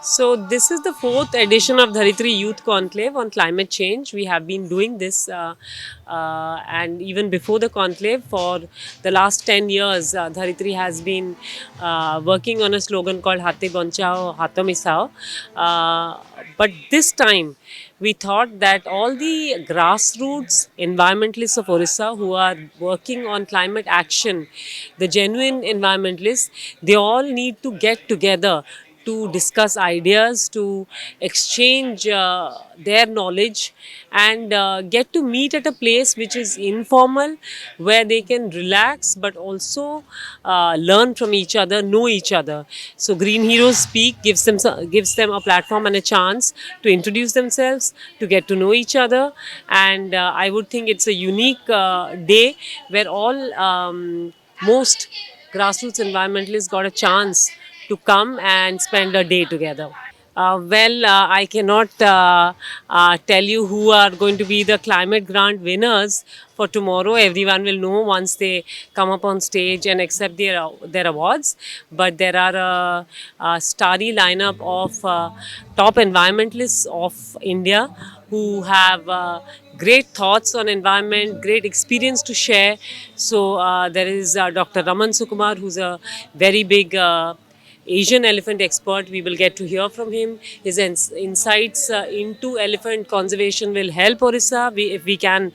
So this is the fourth edition of Dharitri Youth Conclave on climate change. We have been doing this, and even before the conclave, for the last 10 years, Dharitri has been working on a slogan called "Hate Bonchao, Hato Misao." But this time, we thought that all the grassroots environmentalists of Orissa who are working on climate action, the genuine environmentalists, they all need to get together to discuss ideas, to exchange their knowledge, and get to meet at a place which is informal, where they can relax but also learn from each other, know each other. So Green Heroes Speak gives them a platform and a chance to introduce themselves, to get to know each other, and I would think it's a unique day where all most grassroots environmentalists got a chance to come and spend a day together. I cannot tell you who are going to be the climate grant winners for tomorrow. Everyone will know once they come up on stage and accept their awards. But there are a starry lineup of top environmentalists of India who have great thoughts on environment, great experience to share. So there is Dr. Raman Sukumar, who's a very big Asian elephant expert. We will get to hear from him. His insights into elephant conservation will help Orissa if we can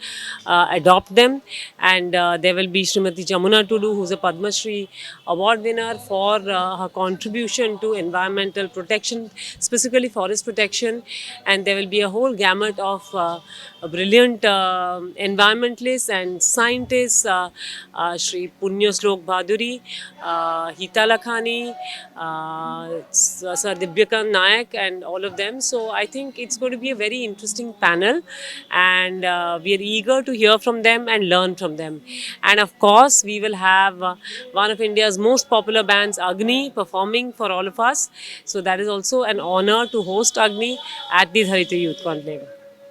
adopt them. And there will be Srimati Jamuna Tulu, who's a Padma Shri award winner for her contribution to environmental protection, specifically forest protection. And there will be a whole gamut of brilliant environmentalists and scientists, Shri Punya Slok Bhaduri, Hita Lakhani, Sir Dibyakant Nayak, and all of them. So I think it's going to be a very interesting panel, and we are eager to hear from them and learn from them. And of course, we will have one of India's most popular bands, Agni, performing for all of us. So that is also an honor to host Agni at the Dhariti Youth Conclave.